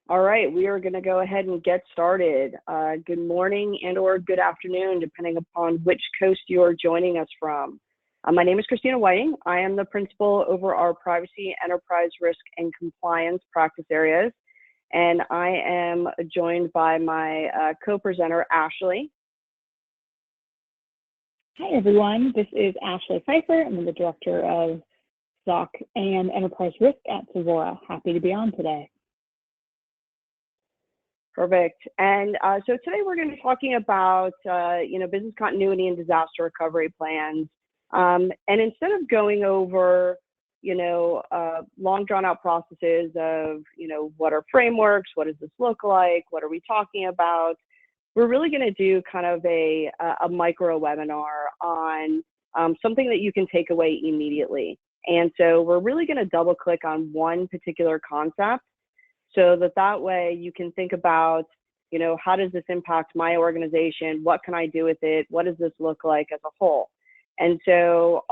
All right, we are going to go ahead and get started. Good morning and or good afternoon, depending upon which coast you're joining us from. My name is Christina Whiting. I am the principal over our privacy, enterprise risk, and compliance practice areas. And I am joined by my co-presenter, Ashley. Hi, everyone. This is Ashley Pfeiffer. I'm the Director of SOC and Enterprise Risk at Tevora. Happy to be on today. Perfect. And so today we're going to be talking about, business continuity and disaster recovery plans. And instead of going over, long drawn out processes of, what are frameworks, what does this look like, what are we talking about, we're really going to do kind of a micro webinar on something that you can take away immediately. And so we're really going to double click on one particular concept so that way you can think about, how does this impact my organization? What can I do with it? What does this look like as a whole? And so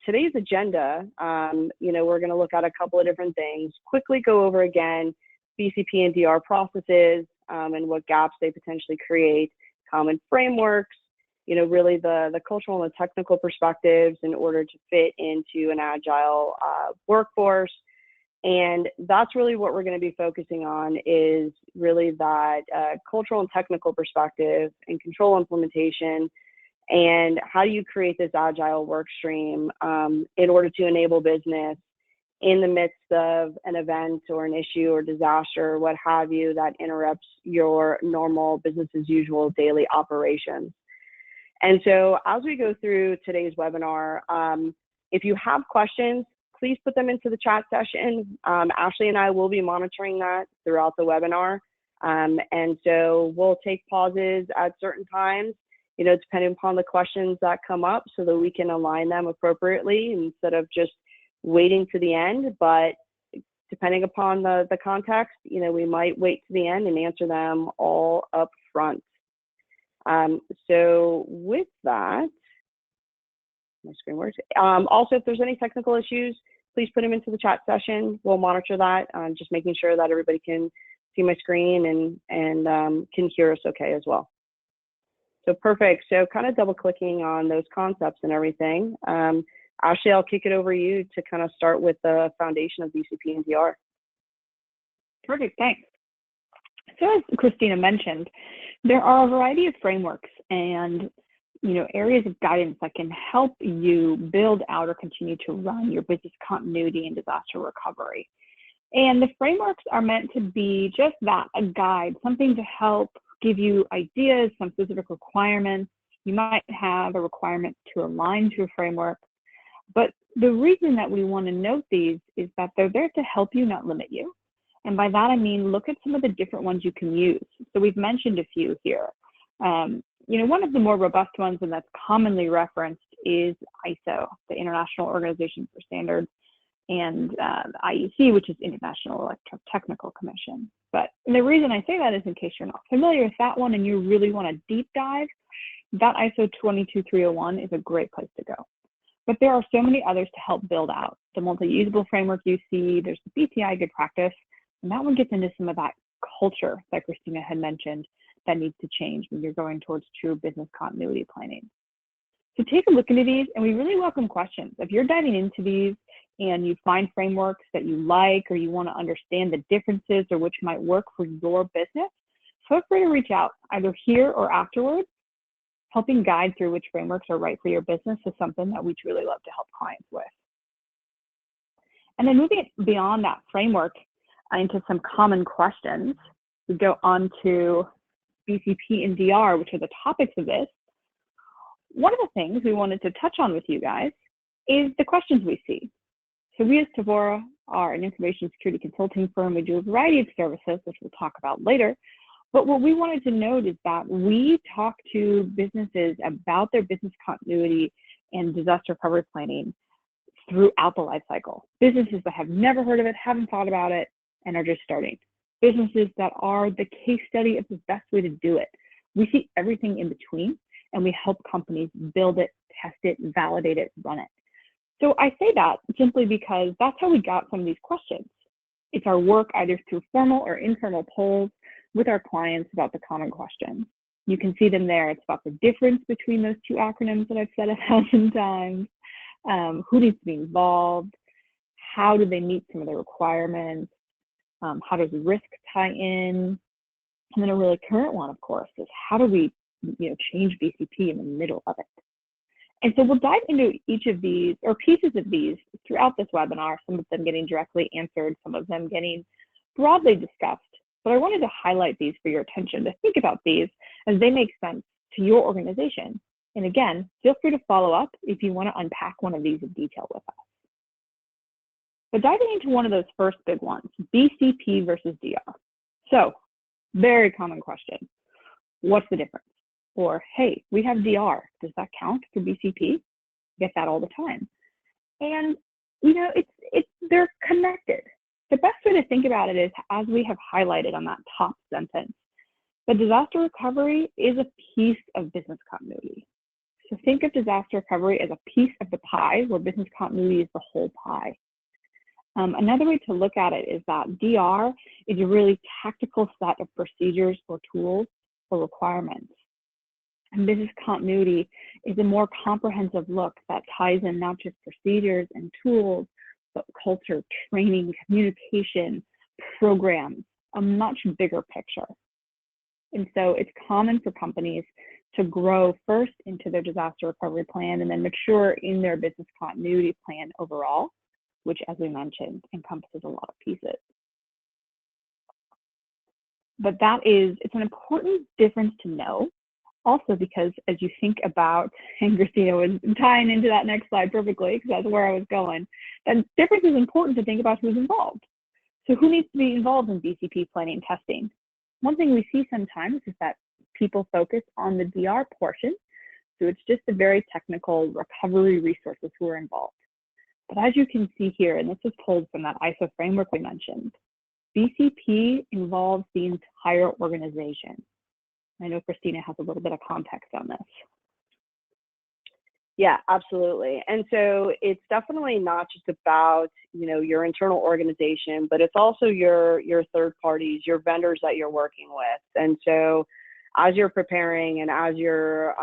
today's agenda, we're going to look at a couple of different things, quickly go over again BCP and DR processes and what gaps they potentially create, common frameworks, really the cultural and the technical perspectives in order to fit into an agile workforce. And that's really what we're going to be focusing on, is really that cultural and technical perspective and control implementation, and how do you create this agile work stream in order to enable business in the midst of an event or an issue or disaster, or what have you, that interrupts your normal business as usual daily operations. And so as we go through today's webinar, if you have questions, please put them into the chat session. Ashley and I will be monitoring that throughout the webinar. And so we'll take pauses at certain times, depending upon the questions that come up, so that we can align them appropriately instead of just waiting to the end. But depending upon the context, we might wait to the end and answer them all up front. So with that, my screen works. Also, if there's any technical issues, please put them into the chat session. We'll monitor that, just making sure that everybody can see my screen and can hear us okay as well. So perfect. So kind of double clicking on those concepts and everything. Ashley, I'll kick it over to you to kind of start with the foundation of BCP and DR. Perfect, thanks. So as Christina mentioned, there are a variety of frameworks and areas of guidance that can help you build out or continue to run your business continuity and disaster recovery. And the frameworks are meant to be just that, a guide, something to help give you ideas, some specific requirements. You might have a requirement to align to a framework, but the reason that we want to note these is that they're there to help you, not limit you. And by that, I mean, look at some of the different ones you can use. So we've mentioned a few here. One of the more robust ones, and that's commonly referenced, is ISO, the International Organization for Standards, and IEC, which is International Electrotechnical Commission. But the reason I say that is in case you're not familiar with that one and you really want to deep dive, that ISO 22301 is a great place to go. But there are so many others to help build out. The multi-usable framework you see, there's the BTI good practice, and that one gets into some of that culture that Christina had mentioned that needs to change when you're going towards true business continuity planning. So take a look into these, and we really welcome questions. If you're diving into these and you find frameworks that you like, or you want to understand the differences or which might work for your business, feel free to reach out either here or afterwards. Helping guide through which frameworks are right for your business is something that we truly love to help clients with. And then moving beyond that framework into some common questions, we go on to BCP and DR, which are the topics of this. One of the things we wanted to touch on with you guys is the questions we see. So we as Tevora are an information security consulting firm. We do a variety of services, which we'll talk about later. But what we wanted to note is that we talk to businesses about their business continuity and disaster recovery planning throughout the life cycle. Businesses that have never heard of it, haven't thought about it, and are just starting. Businesses that are the case study of the best way to do it. We see everything in between, and we help companies build it, test it, validate it, run it. So I say that simply because that's how we got some of these questions. It's our work either through formal or informal polls with our clients about the common questions. You can see them there. It's about the difference between those two acronyms that I've said 1,000 times, who needs to be involved, how do they meet some of the requirements, how does risk tie in, and then a really current one, of course, is how do we change BCP in the middle of it. And so we'll dive into each of these or pieces of these throughout this webinar, some of them getting directly answered, some of them getting broadly discussed. But I wanted to highlight these for your attention, to think about these as they make sense to your organization. And again, feel free to follow up if you want to unpack one of these in detail with us. But diving into one of those first big ones, BCP versus DR. So, very common question. What's the difference? Or, hey, we have DR. Does that count for BCP? Get that all the time. And, they're connected. The best way to think about it is, as we have highlighted on that top sentence, the disaster recovery is a piece of business continuity. So think of disaster recovery as a piece of the pie, where business continuity is the whole pie. Another way to look at it is that DR is a really tactical set of procedures or tools or requirements. And business continuity is a more comprehensive look that ties in not just procedures and tools, but culture, training, communication, programs, a much bigger picture. And so it's common for companies to grow first into their disaster recovery plan and then mature in their business continuity plan overall, which, as we mentioned, encompasses a lot of pieces. But it's an important difference to know, also because as you think about, and Christina was tying into that next slide perfectly, because that's where I was going, that difference is important to think about who's involved. So who needs to be involved in BCP planning and testing? One thing we see sometimes is that people focus on the DR portion, so it's just the very technical recovery resources who are involved. But as you can see here, and this is pulled from that ISO framework we mentioned, BCP involves the entire organization. I know Christina has a little bit of context on this. Yeah, absolutely. And so it's definitely not just about, your internal organization, but it's also your third parties, your vendors that you're working with. And so as you're preparing and as you're,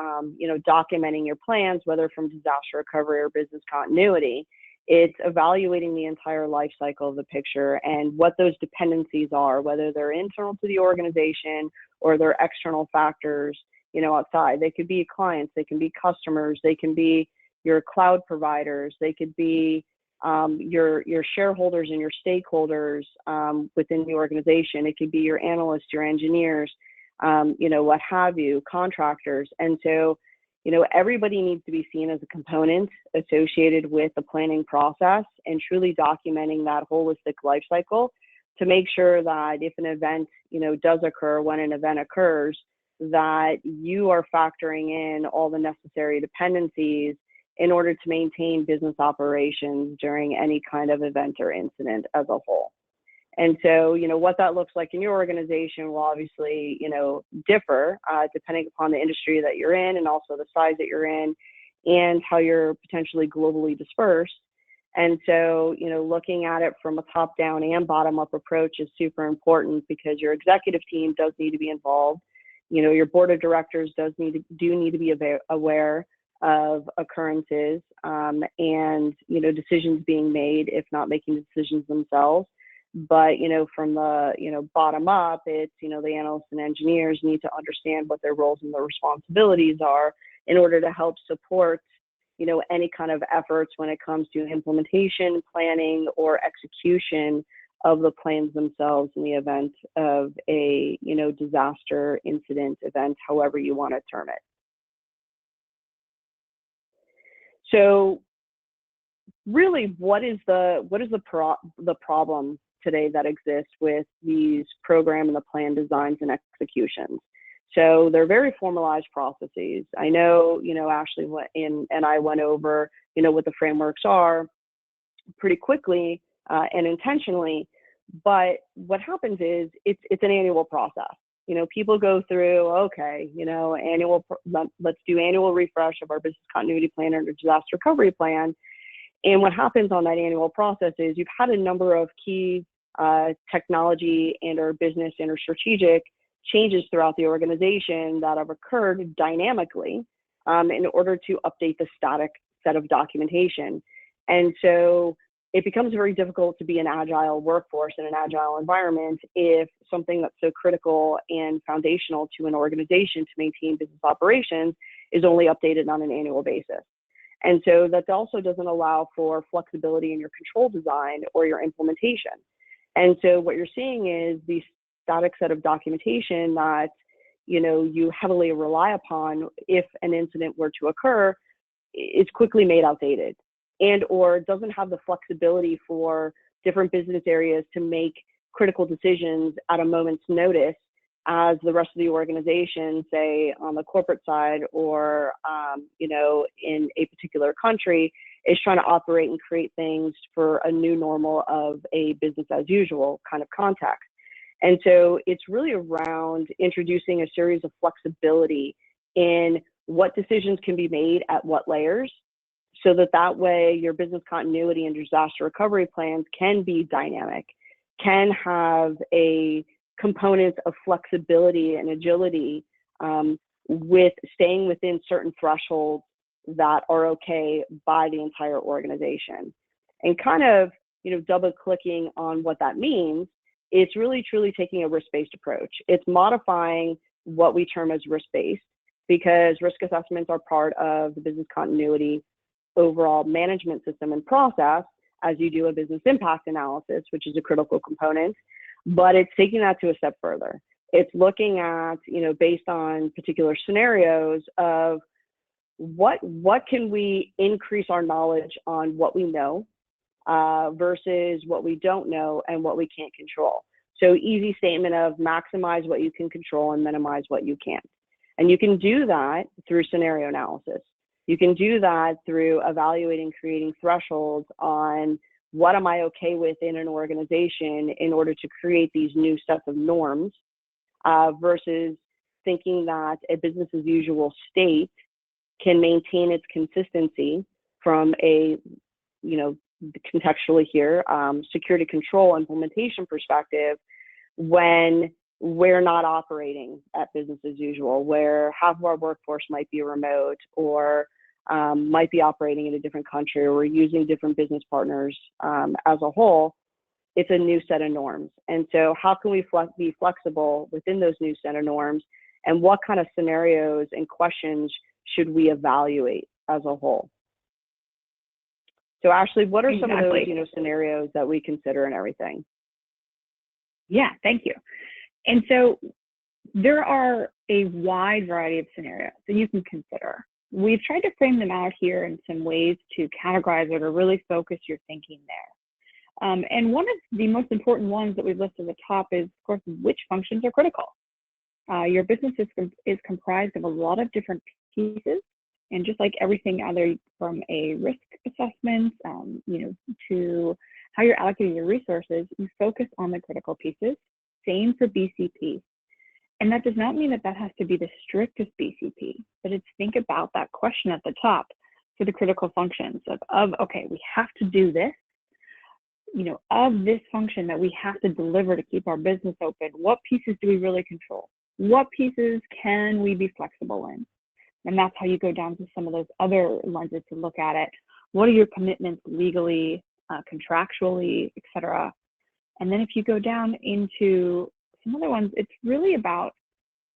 documenting your plans, whether from disaster recovery or business continuity, it's evaluating the entire life cycle of the picture and what those dependencies are, whether they're internal to the organization or they're external factors, outside. They could be clients, they can be customers, they can be your cloud providers, they could be your shareholders and your stakeholders within the organization. It could be your analysts, your engineers, what have you, contractors. And so, everybody needs to be seen as a component associated with the planning process and truly documenting that holistic life cycle to make sure that if an event, does occur, when an event occurs, that you are factoring in all the necessary dependencies in order to maintain business operations during any kind of event or incident as a whole. And so, what that looks like in your organization will obviously, differ depending upon the industry that you're in and also the size that you're in and how you're potentially globally dispersed. And so, looking at it from a top-down and bottom-up approach is super important because your executive team does need to be involved. Your board of directors do need to be aware of occurrences and, decisions being made, if not making decisions themselves. But, from the, bottom up, it's, the analysts and engineers need to understand what their roles and their responsibilities are in order to help support, any kind of efforts when it comes to implementation, planning, or execution of the plans themselves in the event of a, disaster, incident, event, however you want to term it. So really, what is the problem today that exists with these program and the plan designs and executions? So they're very formalized processes. I know, Ashley and I went over, what the frameworks are pretty quickly and intentionally, but what happens is it's an annual process. People go through, okay, let's do annual refresh of our business continuity plan or disaster recovery plan. And what happens on that annual process is you've had a number of key technology and or business and or strategic changes throughout the organization that have occurred dynamically in order to update the static set of documentation. And so it becomes very difficult to be an agile workforce in an agile environment if something that's so critical and foundational to an organization to maintain business operations is only updated on an annual basis. And so that also doesn't allow for flexibility in your control design or your implementation. And so what you're seeing is the static set of documentation that you heavily rely upon if an incident were to occur is quickly made outdated, and or doesn't have the flexibility for different business areas to make critical decisions at a moment's notice as the rest of the organization, say on the corporate side or in a particular country, is trying to operate and create things for a new normal of a business as usual kind of context. And so it's really around introducing a series of flexibility in what decisions can be made at what layers, so that way your business continuity and disaster recovery plans can be dynamic, can have a component of flexibility and agility with staying within certain thresholds that are okay by the entire organization. And kind of, double clicking on what that means, it's really truly taking a risk-based approach. It's modifying what we term as risk-based, because risk assessments are part of the business continuity overall management system and process as you do a business impact analysis, which is a critical component, but it's taking that to a step further. It's looking at, based on particular scenarios of what can we increase our knowledge on what we know versus what we don't know and what we can't control. So easy statement of maximize what you can control and minimize what you can't. And you can do that through scenario analysis. You can do that through evaluating, creating thresholds on what am I okay with in an organization in order to create these new sets of norms versus thinking that a business as usual state can maintain its consistency from a, contextually here, security control implementation perspective when we're not operating at business as usual, where half of our workforce might be remote or might be operating in a different country, or we're using different business partners as a whole. It's a new set of norms. And so how can we be flexible within those new set of norms, and what kind of scenarios and questions should we evaluate as a whole? So Ashley, what are some of those scenarios that we consider and everything? Yeah, thank you. And so there are a wide variety of scenarios that you can consider. We've tried to frame them out here in some ways to categorize it or really focus your thinking there. And one of the most important ones that we've listed at the top is, of course, which functions are critical. Your business is comprised of a lot of different pieces, and just like everything, either from a risk assessment, to how you're allocating your resources, you focus on the critical pieces. Same for BCP. And that does not mean that that has to be the strictest BCP, but it's think about that question at the top for the critical functions of okay, we have to do this, of this function that we have to deliver to keep our business open, what pieces do we really control? What pieces can we be flexible in? And that's how you go down to some of those other lenses to look at it. What are your commitments legally, contractually, et cetera? And then if you go down into some other ones, it's really about,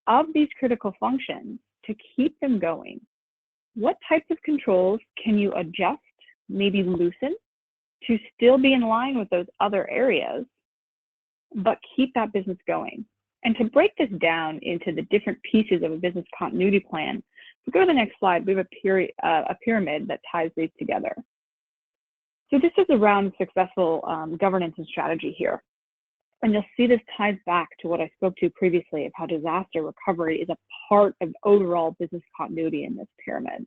of these critical functions, to keep them going, what types of controls can you adjust, maybe loosen, to still be in line with those other areas, but keep that business going? And to break this down into the different pieces of a business continuity plan, if we go to the next slide, we have a pyramid that ties these together. So this is around successful governance and strategy here. And you'll see this ties back to what I spoke to previously of how disaster recovery is a part of overall business continuity in this pyramid.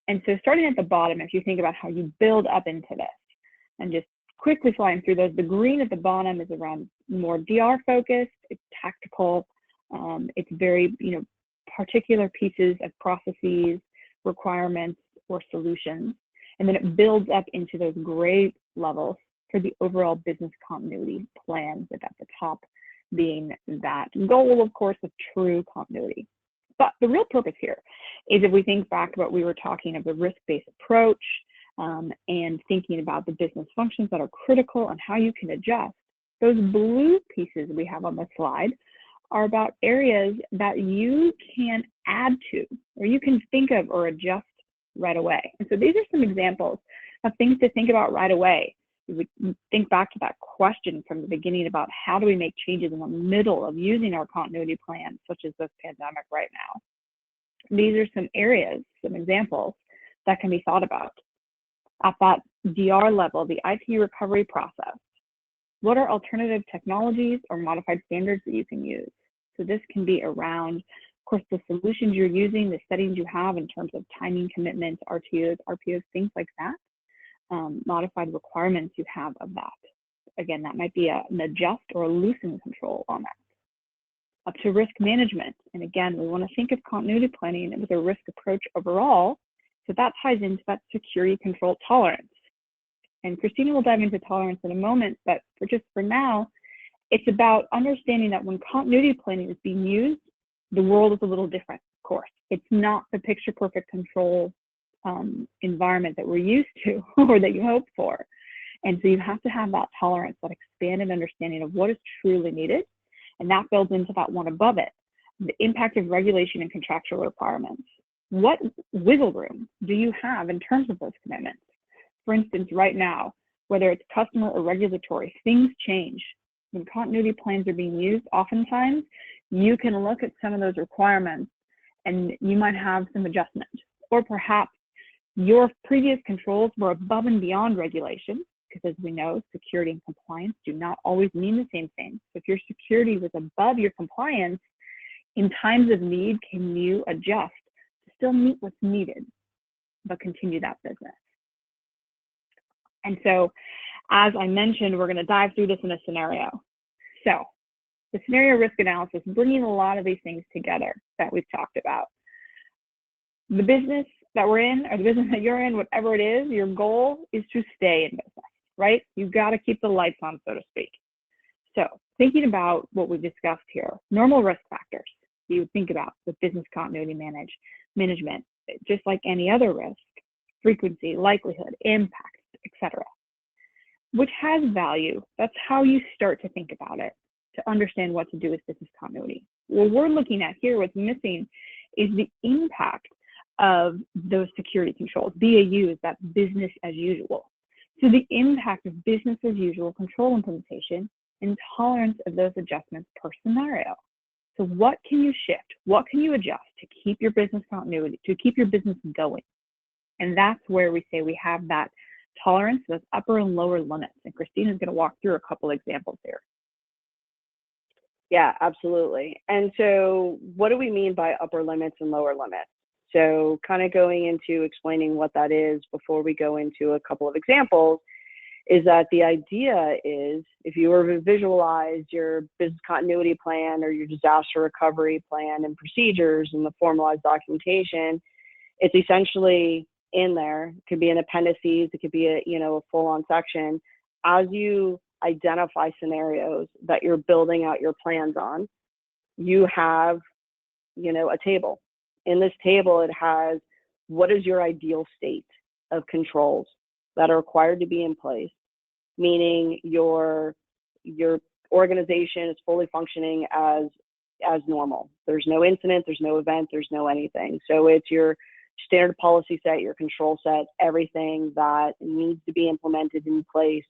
And so starting at the bottom, if you think about how you build up into this, and just quickly flying through those, the green at the bottom is around more DR focused, it's tactical, it's very, particular pieces of processes, requirements, or solutions. And then it builds up into those gray levels for the overall business continuity plan, with at the top being that goal, of course, of true continuity. But the real purpose here is, if we think back to what we were talking of, the risk-based approach, and thinking about the business functions that are critical and how you can adjust, those blue pieces we have on the slide are about areas that you can add to, or you can think of or adjust right away. And so these are some examples of things to think about right away. We think back to that question from the beginning about how do we make changes in the middle of using our continuity plan, such as this pandemic right now. These are some areas, some examples that can be thought about. At that DR level, the IT recovery process, what are alternative technologies or modified standards that you can use? So this can be around, of course, the solutions you're using, the settings you have in terms of timing commitments, RTOs, RPOs, things like that. Modified requirements you have of that. Again, that might be an adjust or a loosen control on that. Up to risk management. And again, we want to think of continuity planning with a risk approach overall. So that ties into that security control tolerance. And Christina will dive into tolerance in a moment, but for now, it's about understanding that when continuity planning is being used, the world is a little different, of course. It's not the picture perfect control environment that we're used to or that you hope for. And so you have to have that tolerance, that expanded understanding of what is truly needed. And that builds into that one above it, the impact of regulation and contractual requirements. What wiggle room do you have in terms of those commitments? For instance, right now, whether it's customer or regulatory, things change. When continuity plans are being used, oftentimes you can look at some of those requirements and you might have some adjustment. Or perhaps your previous controls were above and beyond regulation, because as we know, security and compliance do not always mean the same thing. So if your security was above your compliance, in times of need, can you adjust to still meet what's needed, but continue that business? And so, as I mentioned, we're going to dive through this in a scenario. So the scenario risk analysis, bringing a lot of these things together that we've talked about. The business that we're in, or the business that you're in, whatever it is, your goal is to stay in business, right? You've got to keep the lights on, so to speak. So thinking about what we've discussed here, normal risk factors you would think about with business continuity management, just like any other risk, frequency, likelihood, impact, etc., which has value. That's how you start to think about it, to understand what to do with business continuity. What we're looking at here, what's missing, is the impact of those security controls, BAUs, that business as usual. So the impact of business as usual control implementation and tolerance of those adjustments per scenario. So what can you shift? What can you adjust to keep your business continuity, to keep your business going? And that's where we say we have that tolerance, those upper and lower limits. And Christina's going to walk through a couple examples here. Yeah, absolutely. And so what do we mean by upper limits and lower limits? So kind of going into explaining what that is before we go into a couple of examples is that the idea is, if you were to visualize your business continuity plan or your disaster recovery plan and procedures and the formalized documentation, it's essentially in there. It could be an appendices, it could be a full-on section. As you identify scenarios that you're building out your plans on, you have, a table. In this table, it has what is your ideal state of controls that are required to be in place, meaning your organization is fully functioning as normal. There's no incident, there's no event, there's no anything. So it's your standard policy set, your control set, everything that needs to be implemented in place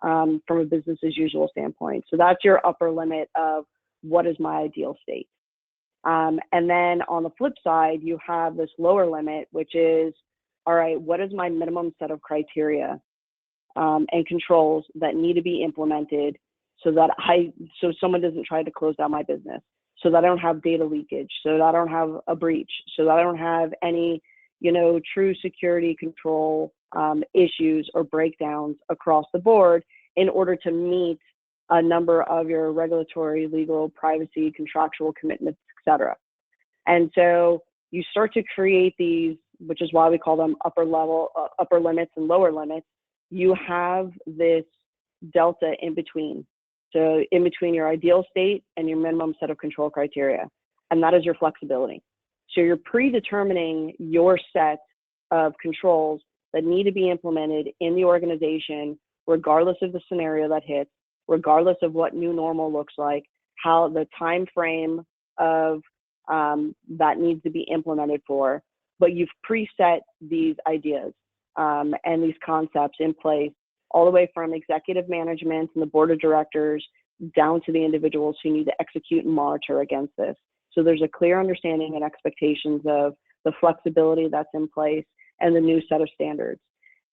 from a business as usual standpoint. So that's your upper limit of what is my ideal state. And then on the flip side, you have this lower limit, which is, all right, what is my minimum set of criteria and controls that need to be implemented so that so someone doesn't try to close down my business, so that I don't have data leakage, so that I don't have a breach, so that I don't have any, true security control issues or breakdowns across the board in order to meet a number of your regulatory, legal, privacy, contractual commitments, etc. And so you start to create these, which is why we call them upper limits and lower limits. You have this delta in between. So in between your ideal state and your minimum set of control criteria, and that is your flexibility. So you're predetermining your set of controls that need to be implemented in the organization, regardless of the scenario that hits, regardless of what new normal looks like, how the time frame of that needs to be implemented for. But you've preset these ideas and these concepts in place, all the way from executive management and the board of directors down to the individuals who need to execute and monitor against this. So there's a clear understanding and expectations of the flexibility that's in place and the new set of standards.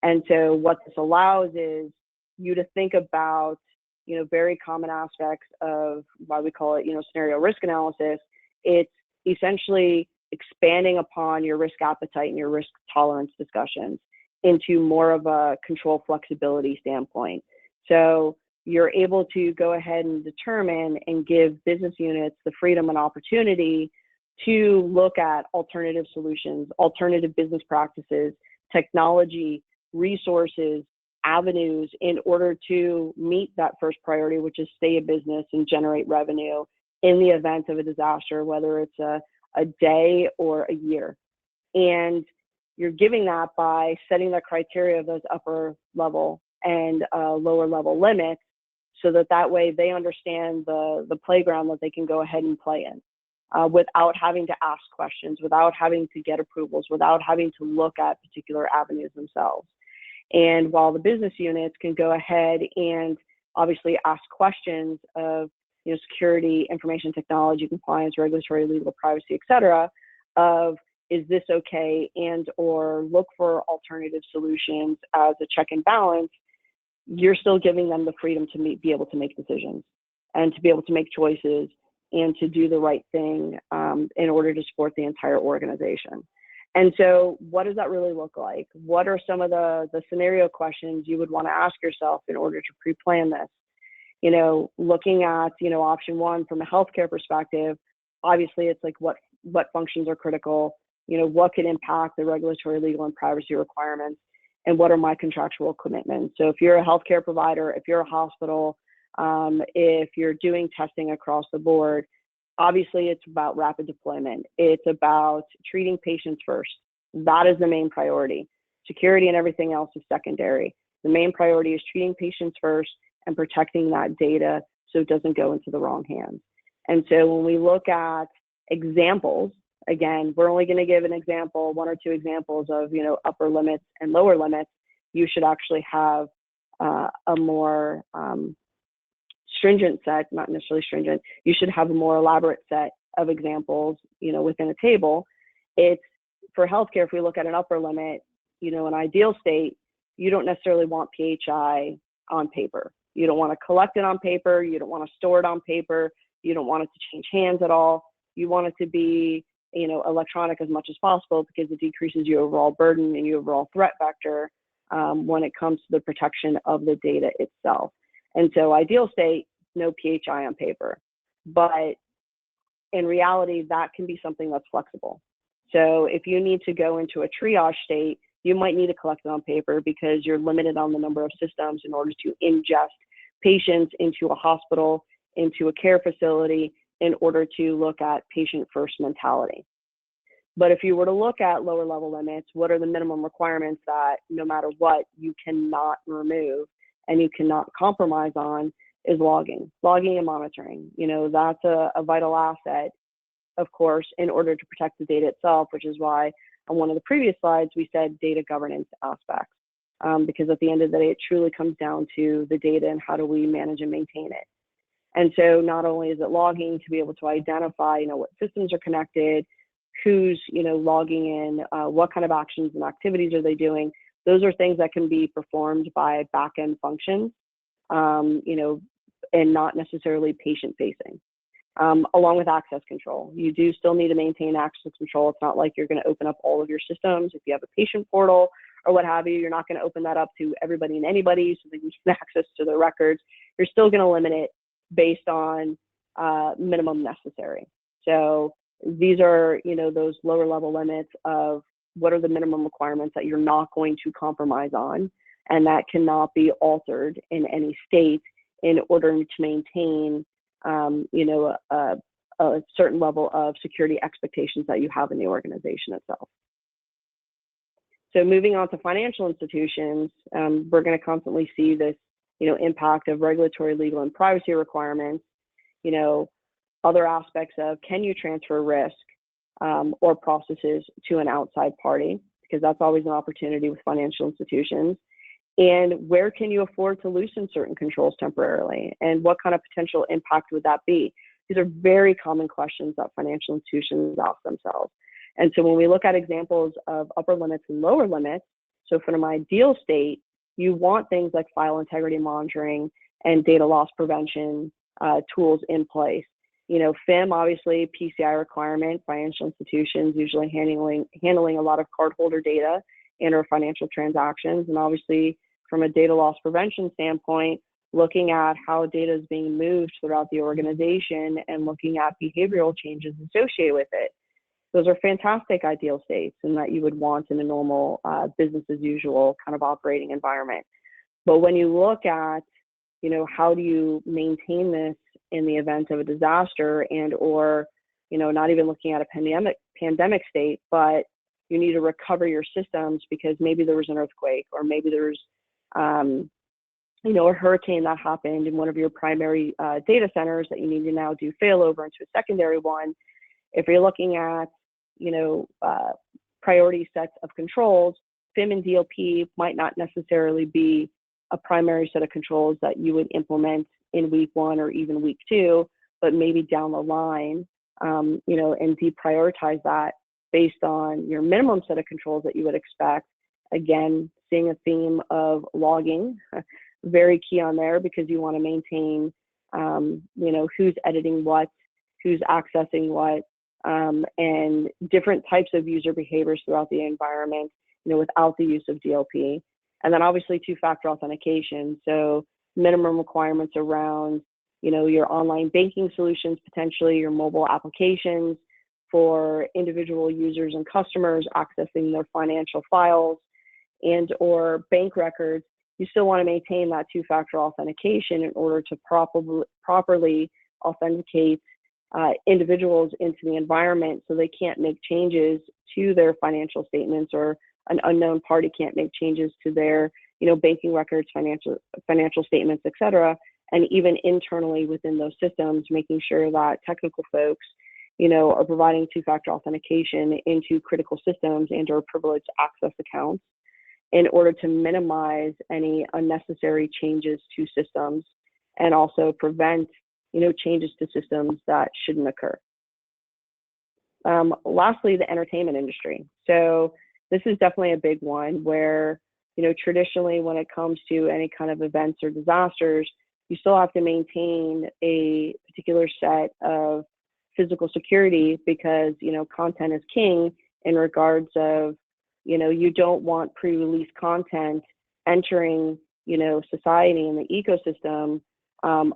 And so what this allows is you to think about, very common aspects of why we call it, scenario risk analysis. It's essentially expanding upon your risk appetite and your risk tolerance discussions into more of a control flexibility standpoint. So you're able to go ahead and determine and give business units the freedom and opportunity to look at alternative solutions, alternative business practices, technology, resources, avenues in order to meet that first priority, which is stay a business and generate revenue in the event of a disaster, whether it's a day or a year. And you're giving that by setting the criteria of those upper level and lower level limits, so that way they understand the playground that they can go ahead and play in without having to ask questions, without having to get approvals, without having to look at particular avenues themselves. And while the business units can go ahead and obviously ask questions of security, information technology, compliance, regulatory, legal, privacy, et cetera, of is this okay, and or look for alternative solutions as a check and balance, you're still giving them the freedom to be able to make decisions and to be able to make choices and to do the right thing in order to support the entire organization. And so what does that really look like? What are some of the scenario questions you would want to ask yourself in order to pre-plan this? Looking at, option one from a healthcare perspective, obviously it's like what functions are critical, what could impact the regulatory, legal, and privacy requirements, and what are my contractual commitments. So if you're a healthcare provider, if you're a hospital, if you're doing testing across the board, obviously it's about rapid deployment. It's about treating patients first. That is the main priority. Security and everything else is secondary. The main priority is treating patients first and protecting that data so it doesn't go into the wrong hands. And so when we look at examples, again, we're only going to give an example, one or two examples of, upper limits and lower limits. You should actually have a more stringent set, not necessarily stringent. You should have a more elaborate set of examples, within a table. It's for healthcare. If we look at an upper limit, an ideal state, you don't necessarily want PHI on paper. You don't want to collect it on paper. You don't want to store it on paper. You don't want it to change hands at all. You want it to be, electronic as much as possible because it decreases your overall burden and your overall threat vector when it comes to the protection of the data itself. And so ideal state, no PHI on paper. But in reality, that can be something that's flexible. So if you need to go into a triage state, you might need to collect it on paper because you're limited on the number of systems in order to ingest patients into a hospital, into a care facility, in order to look at patient first mentality. But if you were to look at lower level limits, what are the minimum requirements that no matter what you cannot remove and you cannot compromise on is logging and monitoring. That's a vital asset, of course, in order to protect the data itself, which is why on one of the previous slides, we said data governance aspects, because at the end of the day, it truly comes down to the data and how do we manage and maintain it. And so not only is it logging to be able to identify, what systems are connected, who's, logging in, what kind of actions and activities are they doing. Those are things that can be performed by back-end functions, and not necessarily patient-facing. Along with access control. You do still need to maintain access control. It's not like you're going to open up all of your systems. If you have a patient portal or what have you, you're not going to open that up to everybody and anybody so that you can access to the records. You're still going to limit it based on minimum necessary. So these are, those lower level limits of what are the minimum requirements that you're not going to compromise on and that cannot be altered in any state in order to maintain, a certain level of security expectations that you have in the organization itself. So moving on to financial institutions, we're going to constantly see this, impact of regulatory, legal, and privacy requirements. Other aspects of, can you transfer risk or processes to an outside party? Because that's always an opportunity with financial institutions. And where can you afford to loosen certain controls temporarily? And what kind of potential impact would that be? These are very common questions that financial institutions ask themselves. And so when we look at examples of upper limits and lower limits, so from an ideal state, you want things like file integrity monitoring and data loss prevention tools in place. FIM, obviously, PCI requirement, financial institutions usually handling a lot of cardholder data and or financial transactions. And obviously, from a data loss prevention standpoint, looking at how data is being moved throughout the organization and looking at behavioral changes associated with it. Those are fantastic ideal states and that you would want in a normal business as usual kind of operating environment. But when you look at, how do you maintain this in the event of a disaster and or, not even looking at a pandemic state, but you need to recover your systems because maybe there was an earthquake or maybe there's, a hurricane that happened in one of your primary data centers that you need to now do failover into a secondary one. If you're looking at, priority sets of controls, FIM and DLP might not necessarily be a primary set of controls that you would implement in week 1 or even week 2, but maybe down the line, and deprioritize that based on your minimum set of controls that you would expect. Again, seeing a theme of logging, very key on there because you want to maintain, who's editing what, who's accessing what, and different types of user behaviors throughout the environment, without the use of DLP. And then obviously two-factor authentication. So minimum requirements around, your online banking solutions, potentially your mobile applications for individual users and customers accessing their financial files and or bank records. You still want to maintain that two-factor authentication in order to properly authenticate individuals into the environment so they can't make changes to their financial statements or an unknown party can't make changes to their banking records, financial statements, et cetera. And even internally within those systems, making sure that technical folks, are providing two-factor authentication into critical systems and or privileged access accounts in order to minimize any unnecessary changes to systems and also prevent, changes to systems that shouldn't occur. Lastly, the entertainment industry. So this is definitely a big one where, traditionally when it comes to any kind of events or disasters, you still have to maintain a particular set of physical security because, content is king in regards of, you don't want pre-release content entering, society and the ecosystem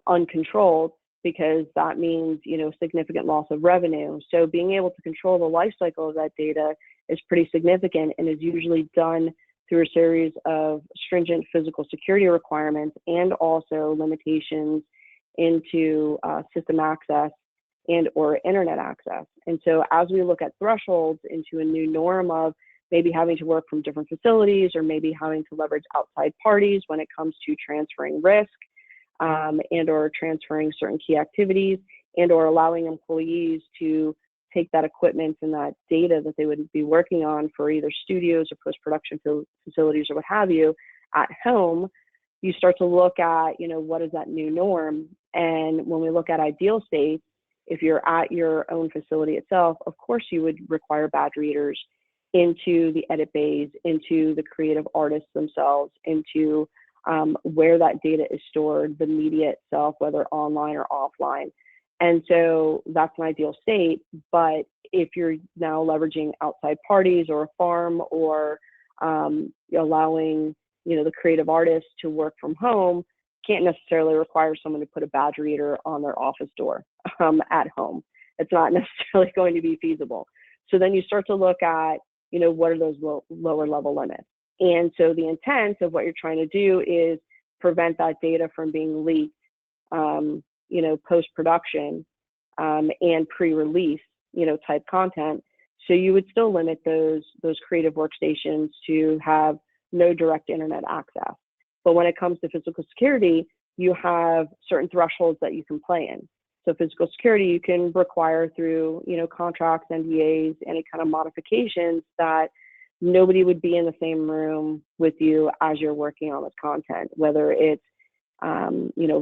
uncontrolled because that means, significant loss of revenue. So being able to control the life cycle of that data is pretty significant and is usually done through a series of stringent physical security requirements and also limitations into system access and or internet access. And so as we look at thresholds into a new norm of maybe having to work from different facilities or maybe having to leverage outside parties when it comes to transferring risk and or transferring certain key activities and or allowing employees to take that equipment and that data that they would be working on for either studios or post-production facilities or what have you at home, you start to look at, what is that new norm? And when we look at ideal states, if you're at your own facility itself, of course you would require badge readers into the edit bays, into the creative artists themselves, into where that data is stored, the media itself, whether online or offline. And so that's an ideal state. But if you're now leveraging outside parties or a farm or allowing, the creative artists to work from home, can't necessarily require someone to put a badge reader on their office door at home. It's not necessarily going to be feasible. So then you start to look at, what are those lower level limits? And so the intent of what you're trying to do is prevent that data from being leaked, post-production and pre-release, type content. So you would still limit those creative workstations to have no direct internet access. But when it comes to physical security, you have certain thresholds that you can play in. So physical security, you can require through, contracts, NDAs, any kind of modifications that nobody would be in the same room with you as you're working on this content, whether it's,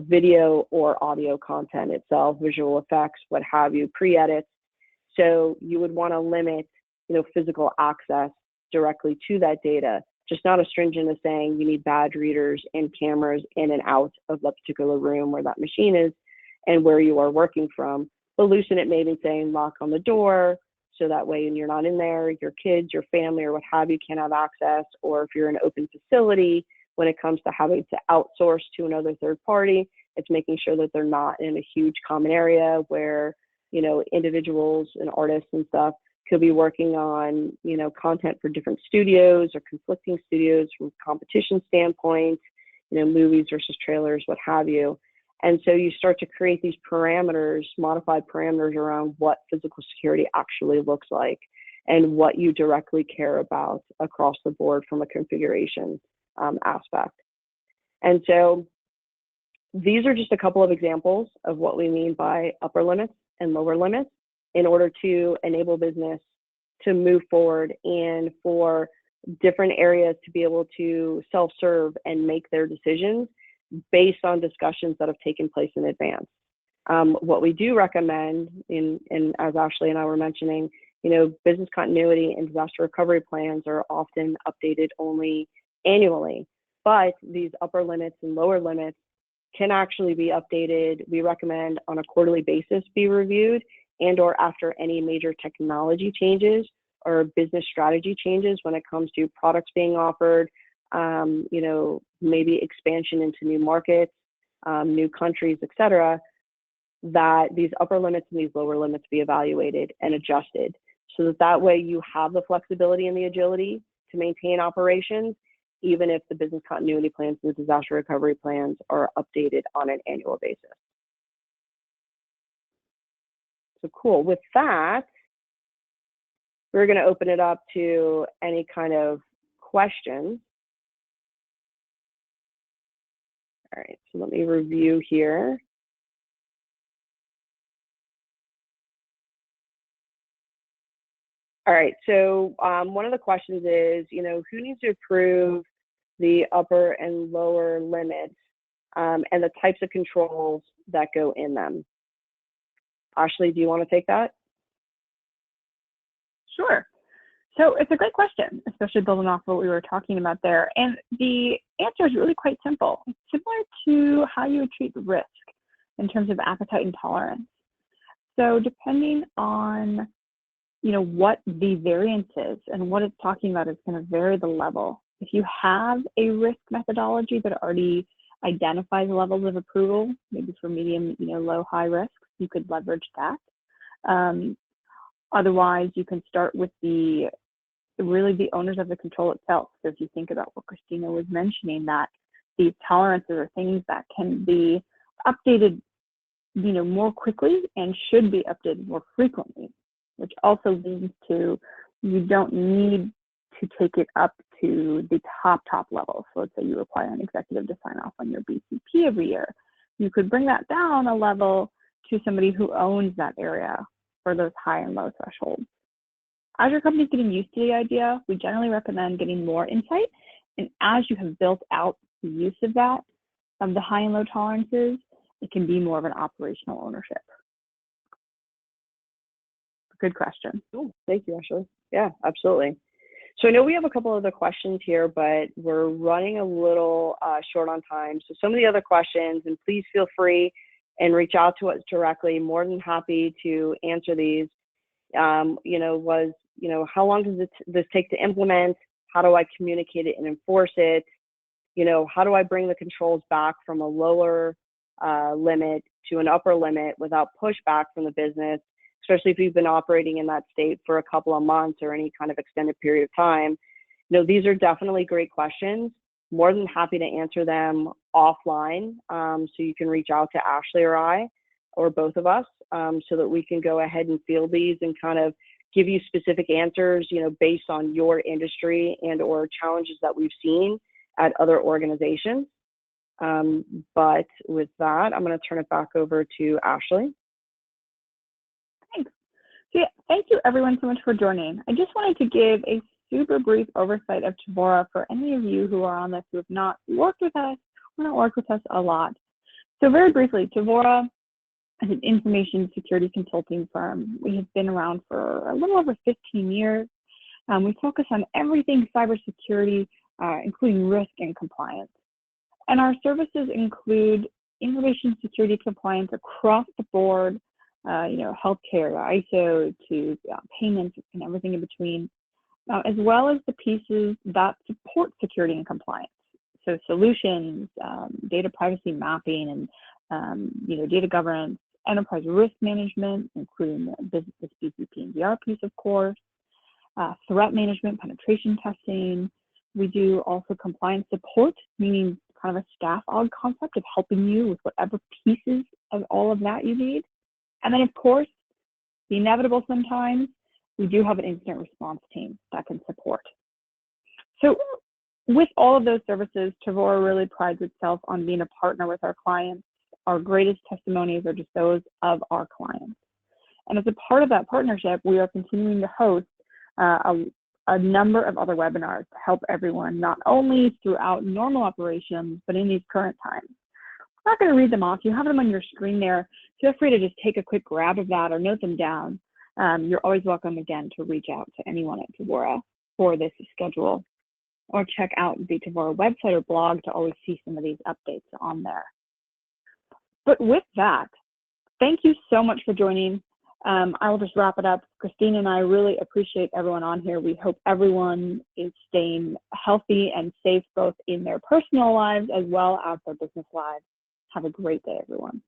video or audio content itself, visual effects, what have you, pre-edits. So you would want to limit, physical access directly to that data, just not as stringent as saying you need badge readers and cameras in and out of that particular room where that machine is and where you are working from, but loosen it maybe saying lock on the door, so that way when you're not in there, your kids, your family, or what have you can't have access, or if you're in an open facility, when it comes to having to outsource to another third party, it's making sure that they're not in a huge common area where, individuals and artists and stuff could be working on, content for different studios or conflicting studios from a competition standpoint, movies versus trailers, what have you. And so you start to create these parameters, modified parameters around what physical security actually looks like and what you directly care about across the board from a configuration aspect. And so these are just a couple of examples of what we mean by upper limits and lower limits in order to enable business to move forward and for different areas to be able to self-serve and make their decisions based on discussions that have taken place in advance. What we do recommend, and as Ashley and I were mentioning, business continuity and disaster recovery plans are often updated only annually, but these upper limits and lower limits can actually be updated. We recommend on a quarterly basis be reviewed and or after any major technology changes or business strategy changes when it comes to products being offered, maybe expansion into new markets, new countries, et cetera, that these upper limits and these lower limits be evaluated and adjusted so that way you have the flexibility and the agility to maintain operations, even if the business continuity plans and the disaster recovery plans are updated on an annual basis. So cool. With that, we're going to open it up to any kind of questions. All right, so let me review here. All right, so one of the questions is, who needs to approve the upper and lower limits and the types of controls that go in them? Ashley, do you want to take that? Sure. So it's a great question, especially building off what we were talking about there. And the answer is really quite simple. It's similar to how you would treat risk in terms of appetite and tolerance. So depending on what the variance is and what it's talking about is going to vary the level. If you have a risk methodology that already identifies levels of approval, maybe for medium, low, high risk, you could leverage that. Otherwise, you can start with the owners of the control itself. So if you think about what Christina was mentioning, that these tolerances are things that can be updated, more quickly and should be updated more frequently, which also leads to you don't need to take it up to the top level. So let's say you require an executive to sign off on your BCP every year. You could bring that down a level to somebody who owns that area for those high and low thresholds. As your company's getting used to the idea, we generally recommend getting more insight. And as you have built out the use of that, of the high and low tolerances, it can be more of an operational ownership. Good question. Oh, thank you, Ashley. Yeah, absolutely. So I know we have a couple other questions here, but we're running a little short on time. So some of the other questions, and please feel free and reach out to us directly. More than happy to answer these. How long does this take to implement? How do I communicate it and enforce it? How do I bring the controls back from a lower limit to an upper limit without pushback from the business, especially if you've been operating in that state for a couple of months or any kind of extended period of time? these are definitely great questions. More than happy to answer them offline. So you can reach out to Ashley or I, or both of us, so that we can go ahead and field these and kind of give you specific answers, based on your industry and or challenges that we've seen at other organizations. But with that, I'm going to turn it back over to Ashley. Thanks. So yeah, thank you everyone so much for joining. I just wanted to give a super brief oversight of Tevora for any of you who are on this who have not worked with us or not worked with us a lot. So very briefly, Tevora is an information security consulting firm. We have been around for a little over 15 years. We focus on everything cybersecurity, including risk and compliance. And our services include information security compliance across the board, healthcare, ISO to payments and everything in between, as well as the pieces that support security and compliance. So solutions, data privacy mapping, and data governance, enterprise risk management, including the business BCP and DR piece, of course, threat management, penetration testing. We do also compliance support, meaning kind of a staff aug concept of helping you with whatever pieces of all of that you need. And then, of course, the inevitable sometimes, we do have an incident response team that can support. So with all of those services, Tevora really prides itself on being a partner with our clients. Our greatest testimonies are just those of our clients. And as a part of that partnership, we are continuing to host a number of other webinars to help everyone, not only throughout normal operations, but in these current times. I'm not going to read them off. You have them on your screen there. Feel free to just take a quick grab of that or note them down. You're always welcome, again, to reach out to anyone at Tevora for this schedule, or check out the Tevora website or blog to always see some of these updates on there. But with that, thank you so much for joining. I will just wrap it up. Christine and I really appreciate everyone on here. We hope everyone is staying healthy and safe, both in their personal lives as well as their business lives. Have a great day, everyone.